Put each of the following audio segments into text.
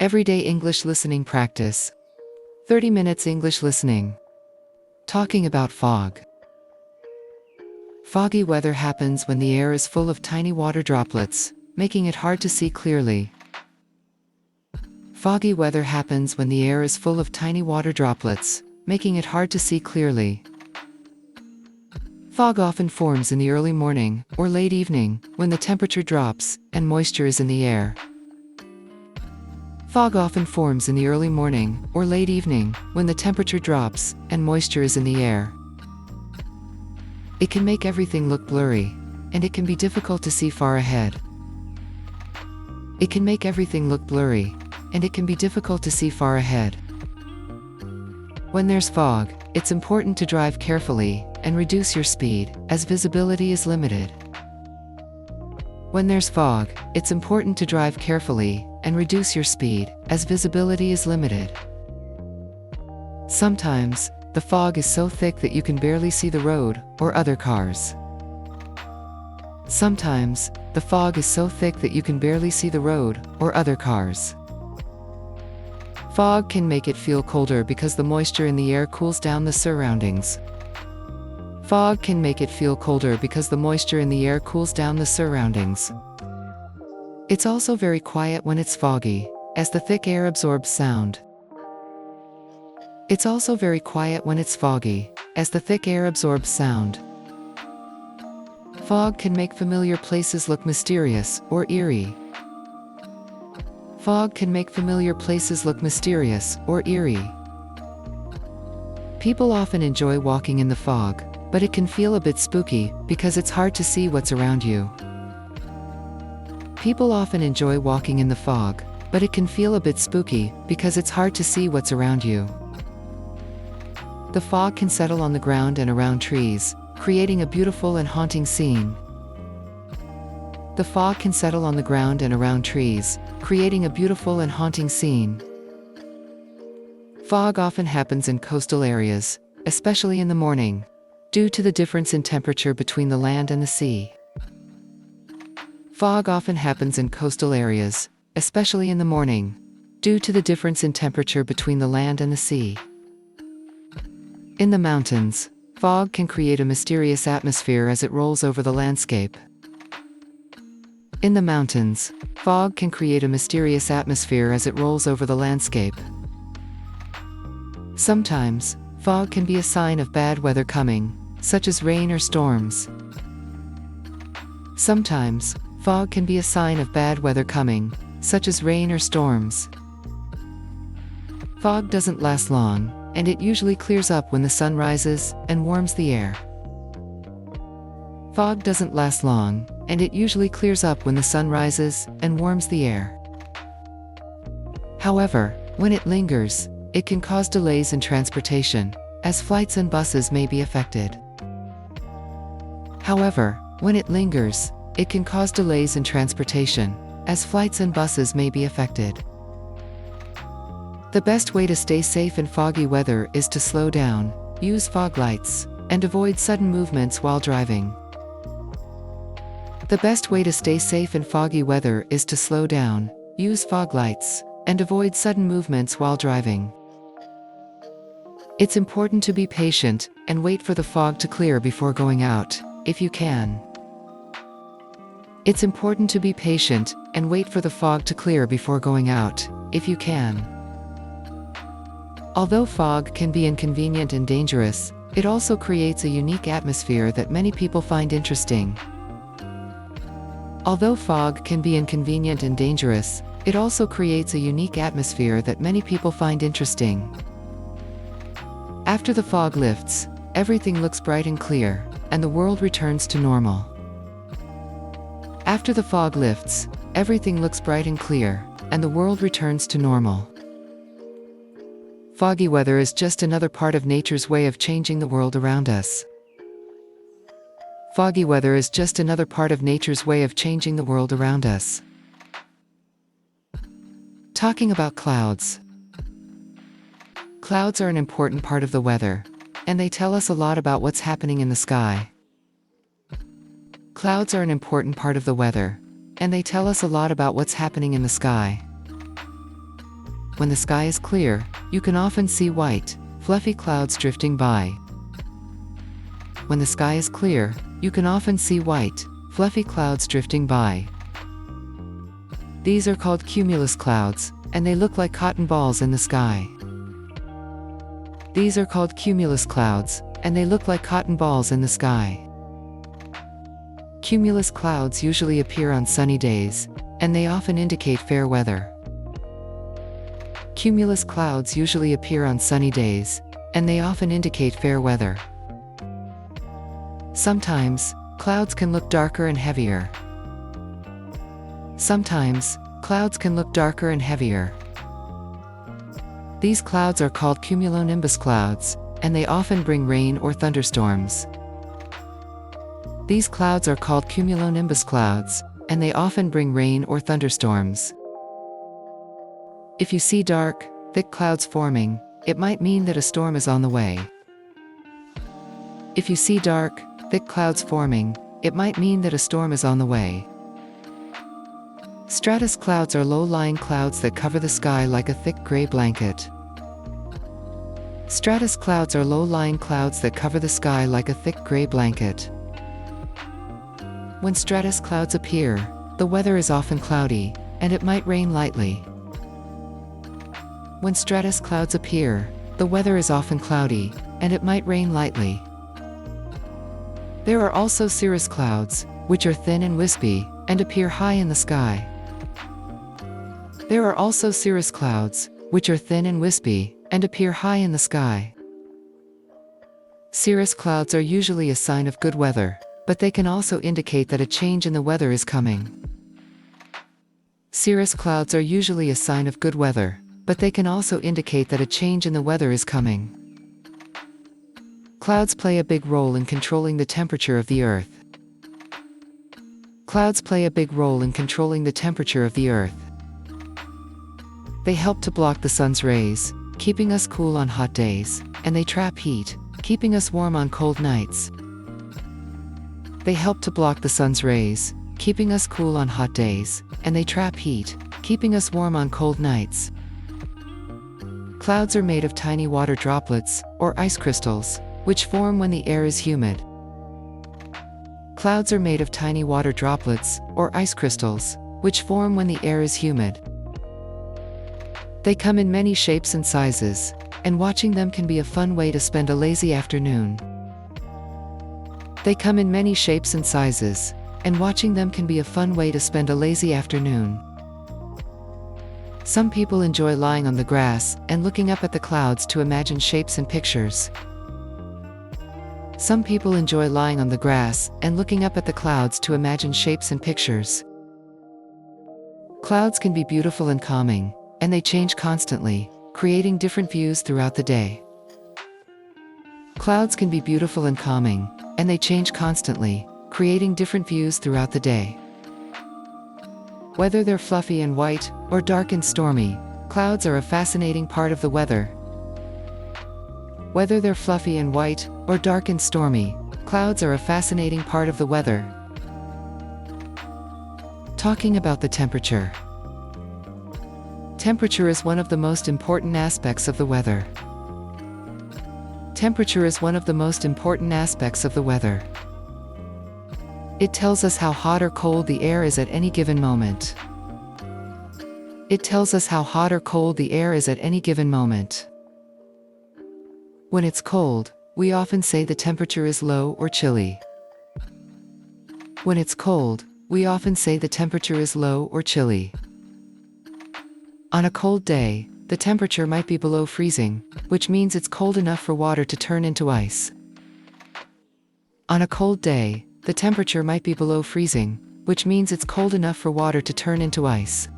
Everyday English listening practice. 30 minutes English listening. Talking about fog. Foggy weather happens when the air is full of tiny water droplets, making it hard to see clearly. Foggy weather happens when the air is full of tiny water droplets, making it hard to see clearly. Fog often forms in the early morning or late evening when the temperature drops and moisture is in the air. Fog often forms in the early morning or late evening when the temperature drops and moisture is in the air. It can make everything look blurry, and it can be difficult to see far ahead. It can make everything look blurry, and it can be difficult to see far ahead. When there's fog, it's important to drive carefully and reduce your speed, as visibility is limited. When there's fog, it's important to drive carefully and reduce your speed, as visibility is limited. Sometimes, the fog is so thick that you can barely see the road or other cars. Sometimes, the fog is so thick that you can barely see the road or other cars. Fog can make it feel colder because the moisture in the air cools down the surroundings. Fog can make it feel colder because the moisture in the air cools down the surroundings. It's also very quiet when it's foggy, as the thick air absorbs sound. It's also very quiet when it's foggy, as the thick air absorbs sound. Fog can make familiar places look mysterious or eerie. Fog can make familiar places look mysterious or eerie. People often enjoy walking in the fog, but it can feel a bit spooky because it's hard to see what's around you. People often enjoy walking in the fog, but it can feel a bit spooky because it's hard to see what's around you. The fog can settle on the ground and around trees, creating a beautiful and haunting scene. The fog can settle on the ground and around trees, creating a beautiful and haunting scene. Fog often happens in coastal areas, especially in the morning, due to the difference in temperature between the land and the sea. Fog often happens in coastal areas, especially in the morning, due to the difference in temperature between the land and the sea. In the mountains, fog can create a mysterious atmosphere as it rolls over the landscape. In the mountains, fog can create a mysterious atmosphere as it rolls over the landscape. Sometimes, fog can be a sign of bad weather coming, such as rain or storms. Sometimes, fog can be a sign of bad weather coming, such as rain or storms. Fog doesn't last long, and it usually clears up when the sun rises and warms the air. Fog doesn't last long, and it usually clears up when the sun rises and warms the air. However, when it lingers, it can cause delays in transportation, as flights and buses may be affected. However, when it lingers, it can cause delays in transportation, as flights and buses may be affected. The best way to stay safe in foggy weather is to slow down, use fog lights, and avoid sudden movements while driving. The best way to stay safe in foggy weather is to slow down, use fog lights, and avoid sudden movements while driving. It's important to be patient and wait for the fog to clear before going out, if you can. It's important to be patient and wait for the fog to clear before going out, if you can. Although fog can be inconvenient and dangerous, it also creates a unique atmosphere that many people find interesting. Although fog can be inconvenient and dangerous, it also creates a unique atmosphere that many people find interesting. After the fog lifts, everything looks bright and clear, and the world returns to normal. After the fog lifts, everything looks bright and clear, and the world returns to normal. Foggy weather is just another part of nature's way of changing the world around us. Foggy weather is just another part of nature's way of changing the world around us. Talking about clouds. Clouds are an important part of the weather, and they tell us a lot about what's happening in the sky. Clouds are an important part of the weather, and they tell us a lot about what's happening in the sky. when the sky is clear, you can often see white, fluffy clouds drifting by. When the sky is clear, you can often see white, fluffy clouds drifting by. These are called cumulus clouds, and they look like cotton balls in the sky. These are called cumulus clouds, and they look like cotton balls in the sky. Cumulus clouds usually appear on sunny days, and they often indicate fair weather. Cumulus clouds usually appear on sunny days, and they often indicate fair weather. Sometimes, clouds can look darker and heavier. Sometimes, clouds can look darker and heavier. These clouds are called cumulonimbus clouds, and they often bring rain or thunderstorms. These clouds are called cumulonimbus clouds, and they often bring rain or thunderstorms. If you see dark, thick clouds forming, it might mean that a storm is on the way. If you see dark, thick clouds forming, it might mean that a storm is on the way. Stratus clouds are low-lying clouds that cover the sky like a thick gray blanket. Stratus clouds are low-lying clouds that cover the sky like a thick gray blanket. When stratus clouds appear, the weather is often cloudy, and it might rain lightly. When stratus clouds appear, the weather is often cloudy, and it might rain lightly. There are also cirrus clouds, which are thin and wispy, and appear high in the sky. There are also cirrus clouds, which are thin and wispy, and appear high in the sky. Cirrus clouds are usually a sign of good weather, but they can also indicate that a change in the weather is coming. Cirrus clouds are usually a sign of good weather, but they can also indicate that a change in the weather is coming. Clouds play a big role in controlling the temperature of the Earth. Clouds play a big role in controlling the temperature of the Earth. They help to block the sun's rays, keeping us cool on hot days, and they trap heat, keeping us warm on cold nights. They help to block the sun's rays, keeping us cool on hot days, and they trap heat, keeping us warm on cold nights. Clouds are made of tiny water droplets, or ice crystals, which form when the air is humid. Clouds are made of tiny water droplets, or ice crystals, which form when the air is humid. They come in many shapes and sizes, and watching them can be a fun way to spend a lazy afternoon. They come in many shapes and sizes, and watching them can be a fun way to spend a lazy afternoon. Some people enjoy lying on the grass and looking up at the clouds to imagine shapes and pictures. Some people enjoy lying on the grass and looking up at the clouds to imagine shapes and pictures. Clouds can be beautiful and calming, and they change constantly, creating different views throughout the day. Clouds can be beautiful and calming, and they change constantly, creating different views throughout the day. Whether they're fluffy and white, or dark and stormy, clouds are a fascinating part of the weather. Whether they're fluffy and white, or dark and stormy, clouds are a fascinating part of the weather. Talking about the temperature. Temperature is one of the most important aspects of the weather. Temperature is one of the most important aspects of the weather. It tells us how hot or cold the air is at any given moment. It tells us how hot or cold the air is at any given moment. When it's cold, we often say the temperature is low or chilly. When it's cold, we often say the temperature is low or chilly. On a cold day, the temperature might be below freezing, which means it's cold enough for water to turn into ice. On a cold day, the temperature might be below freezing, which means it's cold enough for water to turn into ice.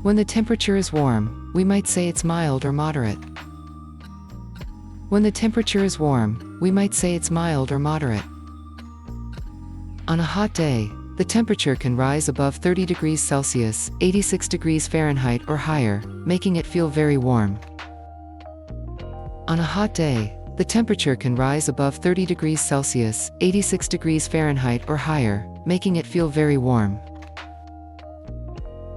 When the temperature is warm, we might say it's mild or moderate. When the temperature is warm, we might say it's mild or moderate. On a hot day, the temperature can rise above 30 degrees Celsius, 86 degrees Fahrenheit or higher, making it feel very warm. On a hot day, the temperature can rise above 30 degrees Celsius, 86 degrees Fahrenheit or higher, making it feel very warm.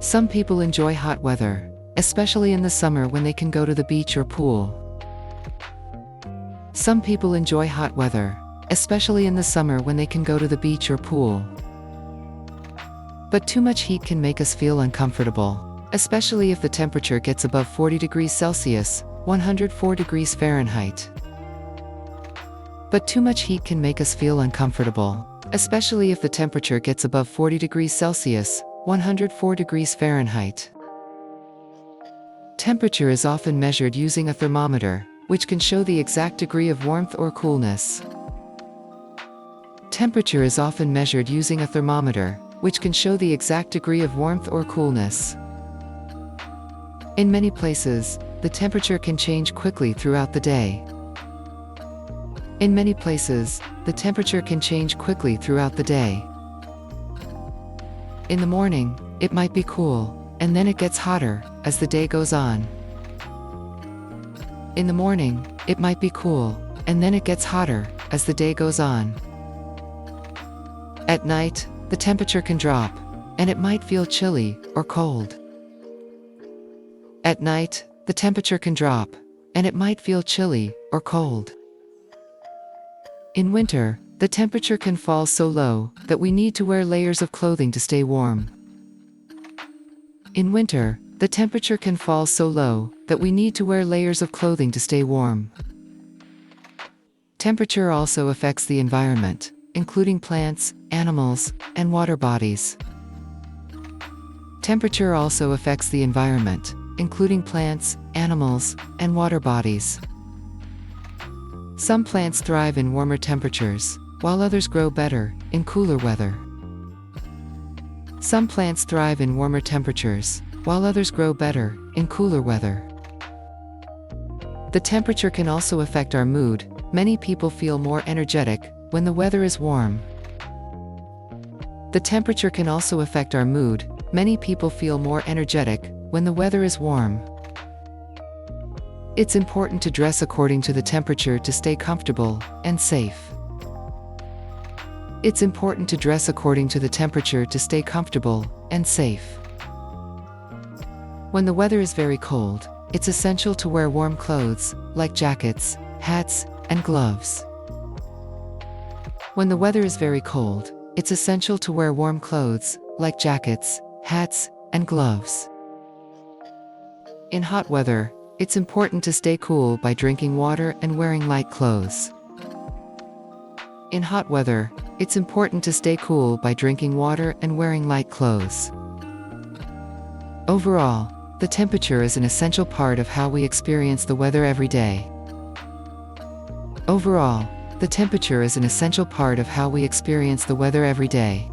Some people enjoy hot weather, especially in the summer when they can go to the beach or pool. Some people enjoy hot weather, especially in the summer when they can go to the beach or pool. But too much heat can make us feel uncomfortable, especially if the temperature gets above 40 degrees Celsius, 104 degrees Fahrenheit. But too much heat can make us feel uncomfortable, especially if the temperature gets above 40 degrees Celsius, 104 degrees Fahrenheit. Temperature is often measured using a thermometer, which can show the exact degree of warmth or coolness. Temperature is often measured using a thermometer, which can show the exact degree of warmth or coolness. In many places, the temperature can change quickly throughout the day. In many places, the temperature can change quickly throughout the day. In the morning, it might be cool, and then it gets hotter as the day goes on. In the morning, it might be cool, and then it gets hotter as the day goes on. At night, the temperature can drop, and it might feel chilly or cold. At night, the temperature can drop, and it might feel chilly or cold. In winter, the temperature can fall so low that we need to wear layers of clothing to stay warm. In winter, the temperature can fall so low that we need to wear layers of clothing to stay warm. Temperature also affects the environment, including plants, animals, and water bodies. Temperature also affects the environment, including plants, animals, and water bodies. Some plants thrive in warmer temperatures, while others grow better in cooler weather. Some plants thrive in warmer temperatures, while others grow better in cooler weather. The temperature can also affect our mood. Many people feel more energetic when the weather is warm. The temperature can also affect our mood. Many people feel more energetic when the weather is warm. It's important to dress according to the temperature to stay comfortable and safe. It's important to dress according to the temperature to stay comfortable and safe. When the weather is very cold, it's essential to wear warm clothes, like jackets, hats, and gloves. When the weather is very cold, it's essential to wear warm clothes, like jackets, hats, and gloves. In hot weather, it's important to stay cool by drinking water and wearing light clothes. In hot weather, it's important to stay cool by drinking water and wearing light clothes. Overall, the temperature is an essential part of how we experience the weather every day. Overall, the temperature is an essential part of how we experience the weather every day.